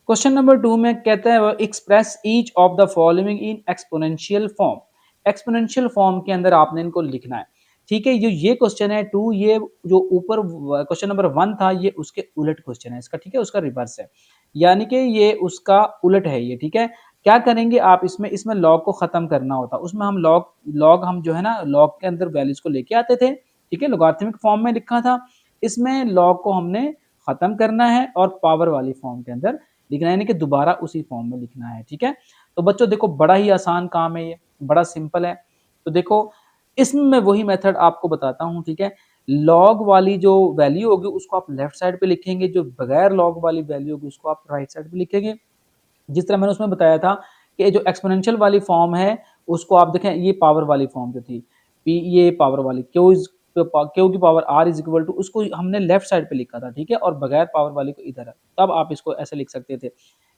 Question number 2 में कहता है express each of the following in exponential form. Exponential form के अंदर आपने इनको लिखना है। ठीक है, ये क्वेश्चन है 2, ये जो ऊपर क्वेश्चन नंबर 1 था ये उसके उलट क्वेश्चन है इसका। ठीक है, उसका रिवर्स है, यानी कि ये उसका उलट है ये। ठीक है, क्या करेंगे आप इसमें लॉग को खत्म करना होता, उसमें हम लॉग हम जो है ना लॉग के अंदर वैल्यूज को लेके आते थे। ठीक है, लोगारिथमिक फॉर्म में लिखा था, इसमें लॉग को हमने खत्म करना है और पावर वाली फॉर्म के अंदर लिखना है, यानी कि दोबारा उसी फॉर्म में लिखना है। ठीक है, तो बच्चों देखो बड़ा ही आसान काम है, ये बड़ा सिंपल है। तो देखो इसमें मैं वही मेथड आपको बताता हूँ। ठीक है, लॉग वाली जो वैल्यू होगी उसको आप लेफ्ट साइड पे लिखेंगे, जो बगैर लॉग वाली वैल्यू होगी उसको आप राइट साइड पे लिखेंगे। जिस तरह मैंने उसमें बताया था कि जो एक्सपोनेंशियल वाली फॉर्म है उसको आप देखें, ये पावर वाली फॉर्म जो थी, पी ये पावर वाली क्यू की power r is equal to, उसको हमने लेफ्ट साइड पे लिखा था। ठीक है, और बगैर पावर वाली को इधर है, तब आप इसको ऐसे लिख सकते थे।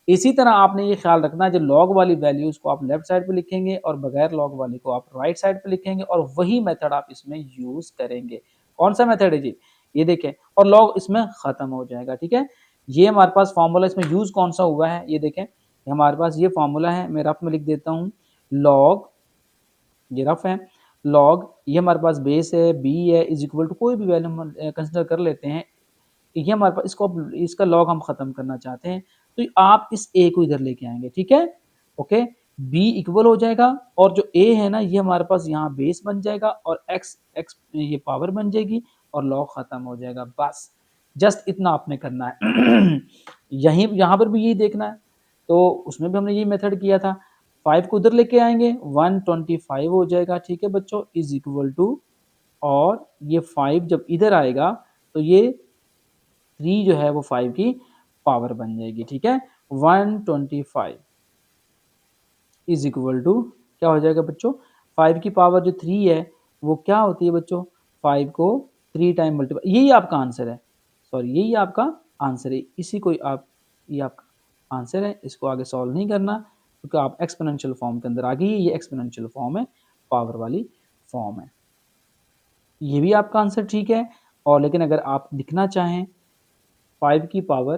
इसी तरह आपने ये ख्याल रखना है, जो लॉग वाली वैल्यूज को आप लेफ्ट साइड पे लिखेंगे और बगैर लॉग वाली को आप राइट साइड पे लिखेंगे, और वही मेथड आप इसमें यूज करेंगे। कौन सा मेथड है जी, ये देखें, और लॉग इसमें खत्म हो जाएगा। ठीक है, ये हमारे पास फॉर्मूला इसमें यूज कौन सा हुआ है, ये देखें, हमारे पास ये फॉर्मूला है, मैं रफ में लिख देता हूँ। लॉग, ये रफ है, लॉग ये हमारे पास बेस है, बी है, इज इक्वल टू कोई भी वैल्यू हम कंसिडर कर लेते हैं। ये हमारे पास इसका लॉग हम खत्म करना चाहते हैं, तो आप इस ए को इधर लेके आएंगे। ठीक है, ओके, बी इक्वल हो जाएगा, और जो ए है ना ये हमारे पास यहाँ बेस बन जाएगा, और एक्स एक्स ये पावर बन जाएगी, और लॉग खत्म हो जाएगा। बस जस्ट इतना आपने करना है। यहाँ पर भी यही देखना है, तो उसमें भी हमने यही मेथड किया था। 5 को उधर लेके आएंगे, 125 हो जाएगा। ठीक है बच्चों, इज इक्वल टू, और ये 5 जब इधर आएगा तो ये 3 जो है वो 5 की पावर बन जाएगी। ठीक है, 125 इज इक्वल टू क्या हो जाएगा बच्चों, 5 की पावर जो 3 है वो क्या होती है बच्चों, 5 को 3 टाइम मल्टीप्लाई, यही आपका आंसर है, सॉरी यही आपका आंसर है, इसी को आप, ये आपका आंसर है। इसको आगे सॉल्व नहीं करना क्योंकि आप एक्सपोनेंशियल फॉर्म के अंदर आ गई, ये एक्सपोनेंशियल फॉर्म है, पावर वाली फॉर्म है। ये भी आपका आंसर ठीक है, और लेकिन अगर आप लिखना चाहें 5 की पावर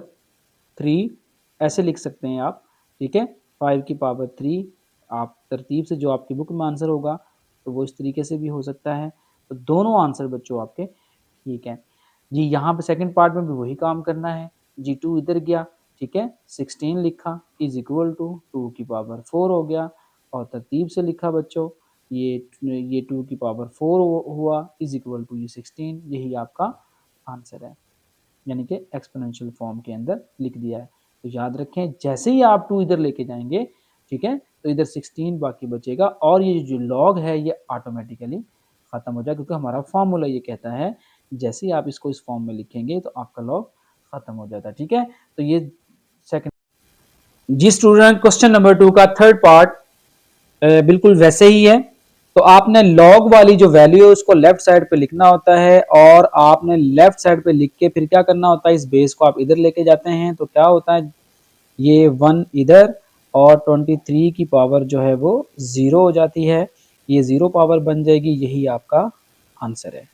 3 ऐसे लिख सकते हैं आप। ठीक है, 5 की पावर 3 आप तरतीब से जो आपकी बुक में आंसर होगा तो वो इस तरीके से भी हो सकता है। तो दोनों आंसर बच्चों आपके ठीक है जी। यहाँ पे सेकंड पार्ट में भी वही काम करना है जी। 2 इधर गया, ठीक है, 16 लिखा इज इक्वल टू 2 की पावर 4 हो गया, और तरतीब से लिखा बच्चों, ये 2 की पावर 4 हुआ इज इक्वल टू ये 16, यही आपका आंसर है, यानी कि एक्सपोनेंशियल फॉर्म के अंदर लिख दिया है। तो याद रखें, जैसे ही आप 2 इधर लेके जाएंगे, ठीक है, तो इधर 16 बाकी बचेगा, और ये जो लॉग है ये ऑटोमेटिकली खत्म हो जाएगा, क्योंकि हमारा फॉर्मूला ये कहता है जैसे ही आप इसको इस फॉर्म में लिखेंगे तो आपका लॉग खत्म हो जाता है। ठीक है, तो ये सेकंड जी स्टूडेंट, क्वेश्चन नंबर 2 का थर्ड पार्ट बिल्कुल वैसे ही है। तो आपने लॉग वाली जो वैल्यू है उसको लेफ्ट साइड पे लिखना होता है, और आपने लेफ्ट साइड पे लिख के फिर क्या करना होता है, इस बेस को आप इधर लेके जाते हैं, तो क्या होता है, ये 1 इधर, और 23 की पावर जो है वो 0 हो जाती है, ये 0 पावर बन जाएगी, यही आपका आंसर है।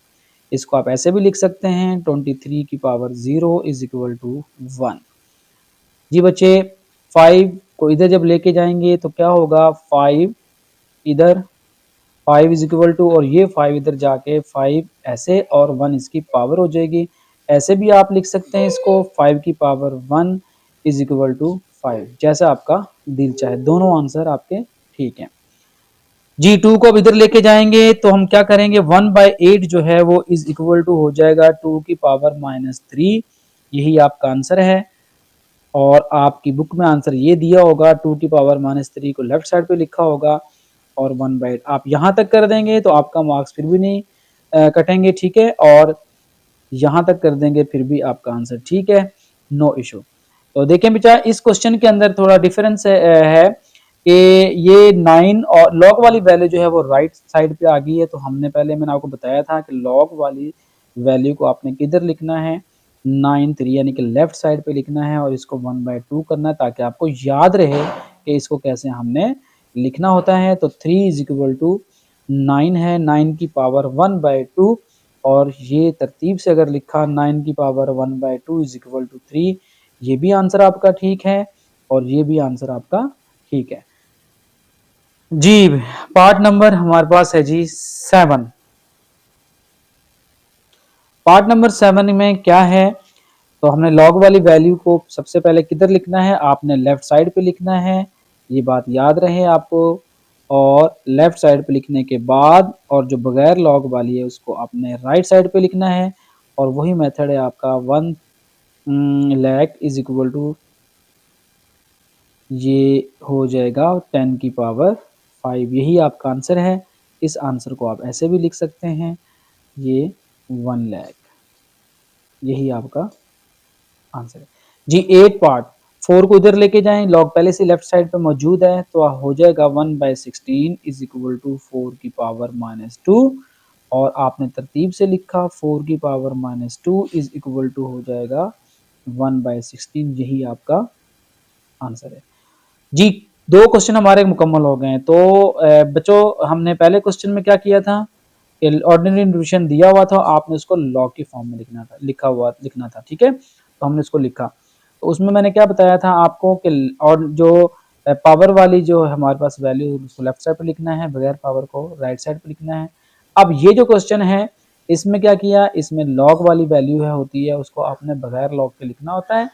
इसको आप ऐसे भी लिख सकते हैं, 23 की पावर 0 इज इक्वल टू 1। जी बच्चे, 5 को इधर जब लेके जाएंगे तो क्या होगा, 5 इधर, 5 इज इक्वल टू, और ये 5 इधर जाके 5 ऐसे, और 1 इसकी पावर हो जाएगी। ऐसे भी आप लिख सकते हैं इसको, 5 की पावर 1 इज इक्वल टू 5, जैसा आपका दिल चाहे, दोनों आंसर आपके ठीक हैं। जी 2 को अब इधर लेके जाएंगे तो हम क्या करेंगे, 1/8 जो है वो इज इक्वल टू हो जाएगा 2 की पावर -3, यही आपका आंसर है। और आपकी बुक में आंसर ये दिया होगा, 2 की पावर -3 को लेफ्ट साइड पे लिखा होगा, और 1/8 आप यहाँ तक कर देंगे तो आपका मार्क्स फिर भी नहीं कटेंगे। ठीक है, और यहाँ तक कर देंगे फिर भी आपका आंसर ठीक है, नो इशू। तो देखें बेटा, इस क्वेश्चन के अंदर थोड़ा डिफरेंस है कि ये 9 और लॉग वाली वैल्यू जो है वो राइट साइड पे आ गई है। तो हमने पहले मैंने आपको बताया था कि लॉग वाली वैल्यू को आपने किधर लिखना है, 9 3 यानी कि लेफ्ट साइड पे लिखना है, और इसको 1/2 करना है, ताकि आपको याद रहे कि इसको कैसे हमने लिखना होता है। तो 3 इज इक्वल टू 9 है, 9 की पावर 1/2, और ये तरतीब से अगर लिखा 9 की पावर 1/2 इज इक्वल टू 3, ये भी आंसर आपका ठीक है। और ये भी आंसर आपका ठीक है जी। पार्ट नंबर हमारे पास है जी 7। पार्ट नंबर 7 में क्या है, तो हमने लॉग वाली वैल्यू को सबसे पहले किधर लिखना है, आपने लेफ्ट साइड पे लिखना है, ये बात याद रहे आपको। और लेफ्ट साइड पे लिखने के बाद और जो बगैर लॉग वाली है उसको आपने राइट साइड पे लिखना है। और वही मेथड है आपका 1 लाख इज इक्वल टू, ये हो जाएगा 10 की पावर 5, यही आपका आंसर है। इस आंसर को आप ऐसे भी लिख सकते हैं, ये 1 लाख, यही आपका आंसर है जी। 8 पार्ट 4 को इधर लेके जाएं, लॉग पहले से लेफ्ट साइड पे मौजूद है, तो हो जाएगा 1/16 इज इक्वल टू 4 की पावर -2। और आपने तरतीब से लिखा 4 की पावर -2 इज इक्वल टू हो जाएगा 1/16, यही आपका आंसर है जी। 2 क्वेश्चन हमारे मुकम्मल हो गए हैं। तो बच्चों हमने पहले क्वेश्चन में क्या किया था, ऑर्डिनरी इंटीग्रेशन दिया हुआ था, आपने उसको लॉग की फॉर्म में लिखना था, ठीक है। तो हमने उसको लिखा, तो उसमें मैंने क्या बताया था आपको कि और जो पावर वाली जो हमारे पास वैल्यू उसको लेफ्ट साइड पे लिखना है, बगैर पावर को राइट साइड पे लिखना है। अब ये जो क्वेश्चन है इसमें क्या किया, इसमें लॉग वाली वैल्यू है होती है उसको आपने बगैर लॉग के लिखना होता है,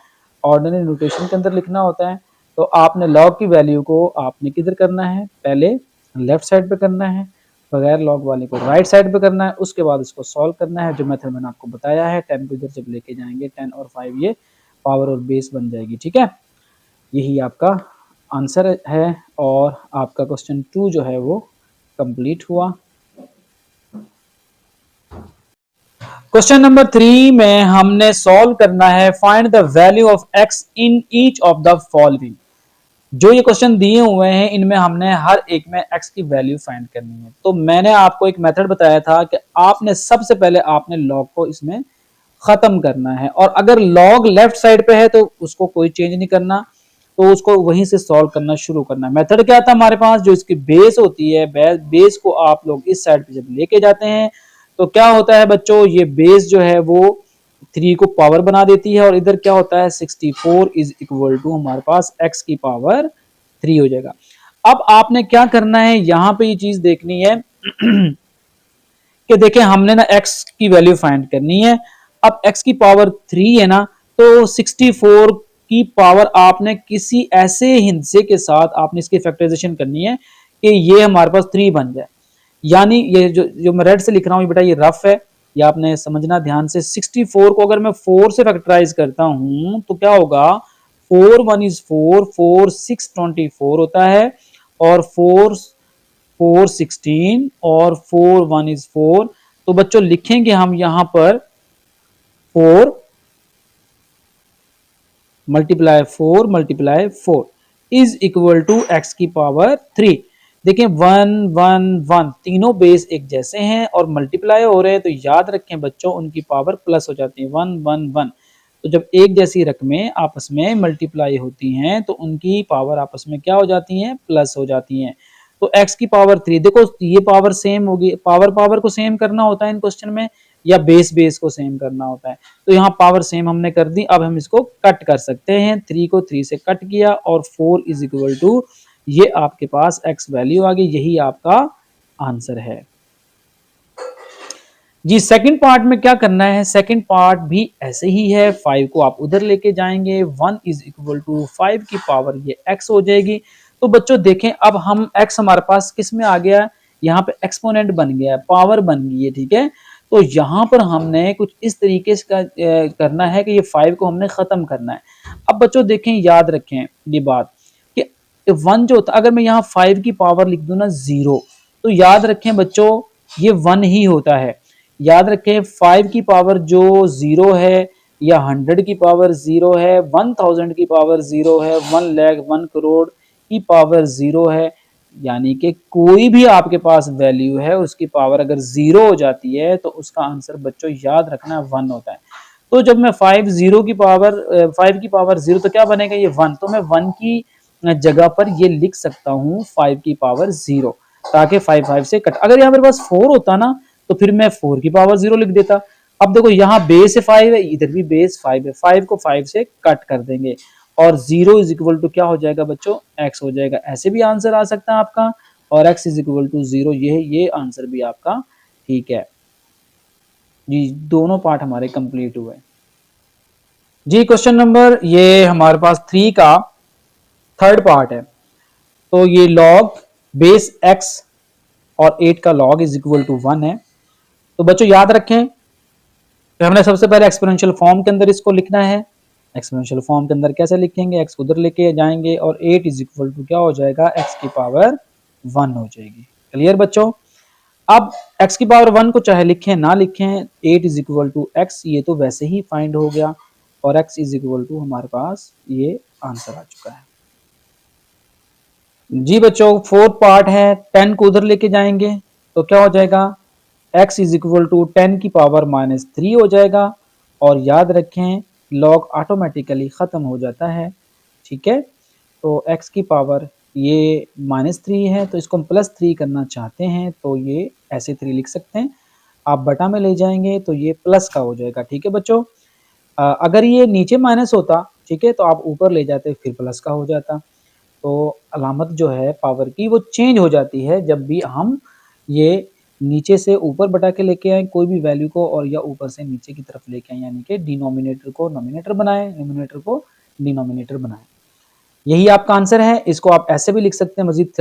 ऑर्डिनरी नोटेशन के अंदर लिखना होता है। तो आपने लॉग की वैल्यू को आपने किधर करना है, पहले लेफ्ट साइड पे करना है, बगैर लॉग वाले को राइट साइड पे करना है, उसके बाद इसको सॉल्व करना है। जो मेथड मैंने आपको बताया है, 10 को इधर जब लेके जाएंगे 10 और 5 ये पावर और बेस बन जाएगी, ठीक है। यही आपका आंसर है और आपका क्वेश्चन 2 जो है वो कंप्लीट हुआ। क्वेश्चन नंबर 3 में हमने सॉल्व करना है find the value of x in each of the following. जो ये क्वेश्चन दिए हुए हैं इनमें हमने हर एक में x की वैल्यू फाइंड करनी है। तो मैंने आपको एक मेथड बताया था कि आपने सबसे पहले आपने लॉग को इसमें खत्म करना है, और अगर लॉग लेफ्ट साइड पे है तो उसको कोई चेंज नहीं करना, तो उसको वहीं से सॉल्व करना शुरू करना है। मेथड क्या था हमारे पास, जो इसकी बेस होती है, बेस को आप लोग इस साइड पे जब लेके जाते हैं तो क्या होता है बच्चों, ये बेस जो है वो 3 को पावर बना देती है, और इधर क्या होता है 64 इज इक्वल टू हमारे पास x की पावर 3 हो जाएगा। अब आपने क्या करना है, यहां पे ये चीज देखनी है कि देखें हमने ना x की वैल्यू फाइंड करनी है। अब x की पावर 3 है ना, तो 64 की पावर आपने किसी ऐसे हिस्से के साथ आपने इसकी फैक्टराइजेशन करनी है कि ये हमारे पास 3 बन जाए। यानी ये जो मैं रेड से लिख रहा हूं बेटा, ये रफ है, ये आपने समझना ध्यान से। 64 को अगर मैं 4 से फैक्टराइज करता हूं तो क्या होगा, 4 1 इज 4, 4 6 24 होता है, और 4 4 16 और 4 1 इज 4। तो बच्चों लिखेंगे हम यहां पर 4 multiply 4 multiply 4 is equal to x की पावर 3। देखें 1 1 1 तीनों बेस एक जैसे हैं और मल्टीप्लाई हो रहे हैं, तो याद रखें बच्चों उनकी पावर प्लस हो जाती है, 1 1 1। तो जब एक जैसी रकमें आपस में मल्टीप्लाई होती हैं तो उनकी पावर आपस में क्या हो जाती हैं, प्लस हो जाती हैं। तो x की पावर 3, देखो ये पावर सेम होगी, पावर पावर को सेम करना होता है इन क्वेश्चन में, या बेस बेस को सेम करना होता है। तो यहाँ पावर सेम हमने कर दी, अब हम इसको कट कर सकते हैं। 3 को 3 से कट किया और 4 इज इक्वल टू, ये आपके पास x वैल्यू आ गई, यही आपका आंसर है जी। सेकंड पार्ट में क्या करना है, सेकंड पार्ट भी ऐसे ही है, 5 को आप उधर लेके जाएंगे, 1 इज इक्वल टू 5 की पावर ये x हो जाएगी। तो बच्चों देखें अब हम x हमारे पास किस में आ गया, यहाँ पे एक्सपोनेंट बन गया है, पावर बन गई है, ठीक है। तो यहाँ पर हमने कुछ इस तरीके से करना है कि ये 5 को हमने खत्म करना है। अब बच्चों देखें, याद रखें ये बात कि 1 जो होता है, अगर मैं यहाँ 5 की पावर लिख दूं ना 0, तो याद रखें बच्चों ये 1 ही होता है। याद रखें 5 की पावर जो 0 है, या 100 की पावर 0 है, 1000 की पावर 0 है, 1 लाख 1 करोड़ की पावर 0 है, यानी कि कोई भी आपके पास वैल्यू है उसकी पावर अगर 0 हो जाती है तो उसका आंसर बच्चों याद रखना 1 होता है। तो जब मैं 5 की पावर 0, तो क्या बनेगा ये 1, तो मैं 1 की जगह पर ये लिख सकता हूँ 5 की पावर 0, ताकि 5 5 से कट, अगर यहाँ मेरे पास 4 होता ना तो फिर मैं 4 की पावर 0 लिख देता। अब देखो यहाँ बेस 5 है, इधर भी बेस 5 है, 5 को 5 से कट कर देंगे और 0 इज इक्वल टू क्या हो जाएगा बच्चों, x हो जाएगा। ऐसे भी आंसर आ सकता है आपका, और x इज इक्वल टू 0, ये आंसर भी आपका ठीक है जी। दोनों पार्ट हमारे कंप्लीट हुए जी। क्वेश्चन नंबर ये हमारे पास 3 का थर्ड पार्ट है। तो ये लॉग बेस x और 8 का लॉग इज इक्वल टू 1 है। तो बच्चों याद रखें, तो हमने सबसे पहले एक्सपोनेंशियल फॉर्म के अंदर इसको लिखना है। एक्सपोनेंशियल फॉर्म के अंदर कैसे लिखेंगे, x को उधर लेके जाएंगे और 8 इज इक्वल टू क्या हो जाएगा, x की पावर 1 हो जाएगी। क्लियर बच्चों। अब x की पावर 1 को चाहे लिखें ना लिखें, 8 इज इक्वल टू x ये तो वैसे ही फाइंड हो गया, और x इज इक्वल टू हमारे पास ये आंसर आ चुका है जी। बच्चों फोर्थ पार्ट है, 10 को उधर लेके जाएंगे तो क्या हो जाएगा, x इज इक्वल टू 10 की पावर -3 हो जाएगा। और याद रखें लॉग ऑटोमेटिकली खत्म हो जाता है, ठीक है। तो x की पावर ये -3 है, तो इसको हम +3 करना चाहते हैं तो ये ऐसे 3 लिख सकते हैं। आप बटा में ले जाएंगे तो ये प्लस का हो जाएगा, ठीक है बच्चों। अगर ये नीचे माइनस होता, ठीक है, तो आप ऊपर ले जाते फिर प्लस का हो जाता। तो अलामत जो है पावर की वो चेंज हो जाती है जब भी हम ये नीचे से ऊपर बटा के लेके आए कोई भी वैल्यू को, और या ऊपर से नीचे की तरफ लेके आए, यानी कि डिनोमिनेटर को नोमिनेटर बनाए, न्यूमरेटर को डिनोमिनेटर बनाए। यही आपका आंसर है। इसको आप ऐसे भी लिख सकते हैं, मजीद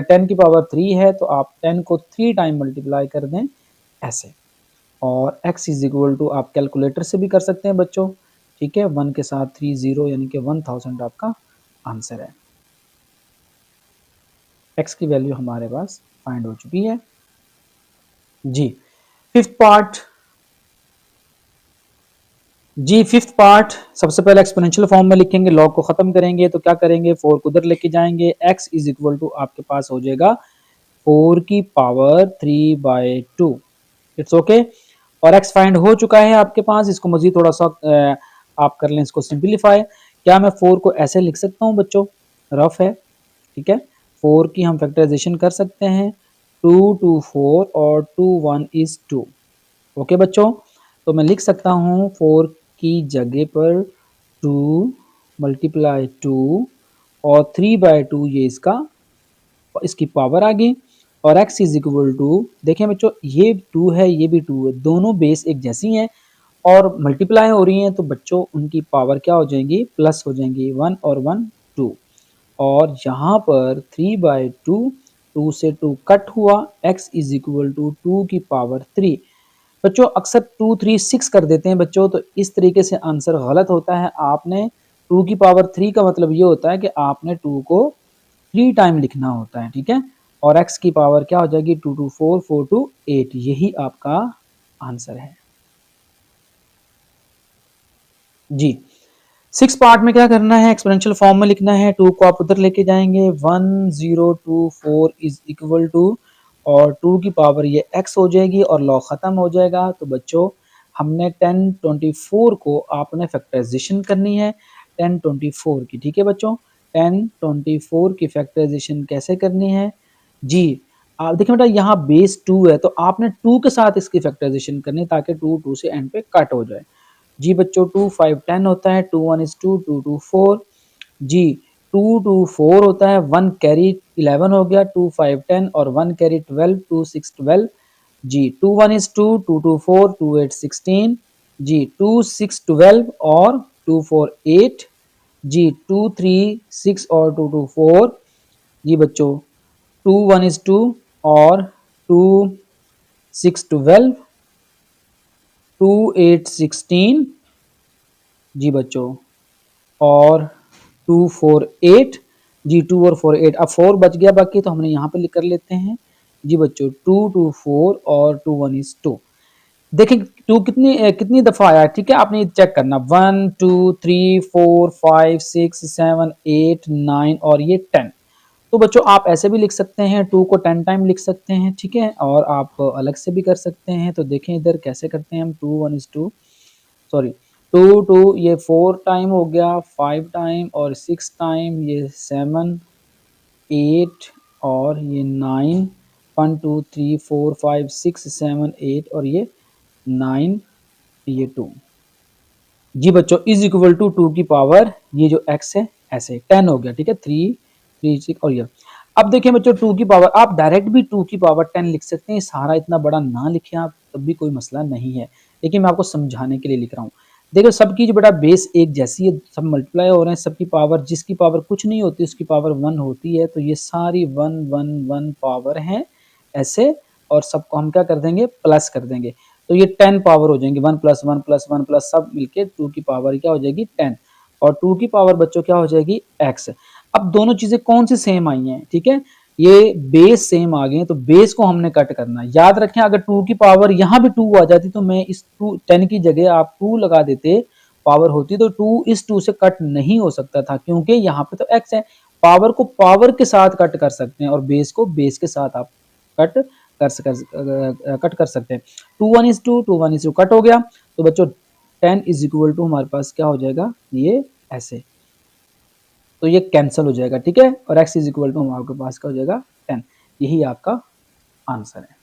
10 की पावर 3 है तो आप 10 को 3 टाइम मल्टीप्लाई कर दें ऐसे। और x इज इक्वल टू आप कैलकुलेटर से भी कर सकते हैं बच्चों, ठीक है। 1 के साथ 3 0 यानी कि 1000 आपका आंसर है। x की वैल्यू हमारे पास फाइंड हो चुकी है जी। फिफ्थ पार्ट जी, फिफ्थ पार्ट सबसे पहले एक्सपोनेंशियल फॉर्म में लिखेंगे, लॉग को खत्म करेंगे तो क्या करेंगे, 4 को उधर लेके जाएंगे, x इज इक्वल टू आपके पास हो जाएगा 4 की पावर 3/2। It's okay. और x फाइंड हो चुका है आपके पास। इसको मजीद थोड़ा सा आप कर लें इसको सिंप्लीफाई। क्या मैं 4 को ऐसे लिख सकता हूँ बच्चों, रफ है, ठीक है। 4 की हम फैक्टराइजेशन कर सकते हैं, 2 2 4 और 2 1 इज 2। ओके बच्चों, तो मैं लिख सकता हूँ 4 की जगह पर 2 मल्टीप्लाई 2 और 3/2 ये इसकी पावर आ गई। और x इज इक्वल टू, देखें बच्चों ये 2 है ये भी 2 है, दोनों बेस एक जैसी हैं और मल्टीप्लाई हो रही हैं, तो बच्चों उनकी पावर क्या हो जाएंगी, प्लस हो जाएंगी, 1 और 1 2। और यहाँ पर 3/2, 2 से 2 कट हुआ, x इज इक्वल टू 2 की पावर 3। बच्चों अक्सर 2 3 6 कर देते हैं बच्चों, तो इस तरीके से आंसर गलत होता है। आपने 2 की पावर 3 का मतलब ये होता है कि आपने 2 को 3 टाइम लिखना होता है, ठीक है। और x की पावर क्या हो जाएगी, 2 2 4 4 2 8, यही आपका आंसर है जी। 6 पार्ट में क्या करना है, एक्सपोनेंशियल फॉर्म में लिखना है, 2 को आप उधर लेके जाएंगे, 1 0 2 4 इज इक्वल टू, और 2 की पावर ये x हो जाएगी और लॉग खत्म हो जाएगा। तो बच्चों हमने 10 24 को आपने फैक्टराइजेशन करनी है, 10 24 की, ठीक है बच्चों। 10 24 की फैक्टराइजेशन कैसे करनी है जी। आप देखिए बेटा यहाँ बेस 2 है तो आपने 2 के साथ इसकी फैक्टराइजेशन करनी है ताकि 2 2 से एंड पे कट हो जाए जी। बच्चों 2 5 10 होता है, 2 1 इज 2 2 2 4 जी। 2 2 4 होता है, 1 कैरी 11 हो गया, 2 5 10 और 1 कैरी 12, 2 6 12 जी। 2 1 इज 2 2 2 4 2 8 16 जी। 2 6 12 और 2 4 8 जी। 2 3 6 और 2 2 4 जी। बच्चों 2 1 इज 2 और 2 6 12 2 8 16 जी। बच्चों और 2 4 8 जी। 2 और 4 8, अब 4 बच गया बाकी, तो हमने यहाँ पे लिख कर लेते हैं जी। बच्चों 2 2 4 और 2 1 इज 2। देखिए 2 कितनी दफा आया, ठीक है, आपने चेक करना, 1 2 3 4 5 6 7 8 9 और ये 10। तो बच्चों आप ऐसे भी लिख सकते हैं, 2 को 10 टाइम लिख सकते हैं, ठीक है, और आप अलग से भी कर सकते हैं। तो देखें इधर कैसे करते हैं हम, 2 1 इज 2 सॉरी 2 2 ये 4 टाइम हो गया, 5 टाइम और 6 टाइम ये 7 8 और ये 9, 1 2 3 4 5 6 7 8 और ये 9 ये 2 जी बच्चों इज इक्वल टू 2 की पावर ये जो x है ऐसे 10 हो गया, ठीक है, 3 3 6 और ये। अब देखिए बच्चों 2 की पावर आप डायरेक्ट भी 2 की पावर 10 लिख सकते हैं, सारा इतना बड़ा ना लिखें आप, तब भी कोई मसला नहीं है, लेकिन मैं आपको समझाने के लिए लिख रहा हूँ। देखो सबकी जो बेटा बेस एक जैसी है, सब मल्टीप्लाई हो रहे हैं, सबकी पावर जिसकी पावर कुछ नहीं होती उसकी पावर 1 होती है, तो ये सारी 1 1 1 पावर हैं ऐसे, और सबको हम क्या कर देंगे प्लस कर देंगे, तो ये 10 पावर हो जाएंगे, 1 प्लस 1 प्लस 1 प्लस सब मिलके 2 की पावर क्या हो जाएगी 10, और 2 की पावर बच्चों क्या हो जाएगी x। अब दोनों चीजें कौन सी सेम आई हैं, ठीक है, ये बेस सेम आ गए, तो बेस को हमने कट करना है। याद रखें अगर 2 की पावर यहाँ भी 2 आ जाती तो मैं इस 10 की जगह आप 2 लगा देते, पावर होती तो 2 इस 2 से कट नहीं हो सकता था, क्योंकि यहाँ पे तो x है। पावर को पावर के साथ कट कर सकते हैं और बेस को बेस के साथ आप कट कट कर सकते हैं। 2 1 is 2 2 1 is 2 कट हो गया, तो बच्चों 10 इज इक्वल टू हमारे पास क्या हो जाएगा ये ऐसे, तो ये कैंसिल हो जाएगा, ठीक है, और x इज इक्वल टू हमारे पास क्या हो जाएगा 10, यही आपका आंसर है।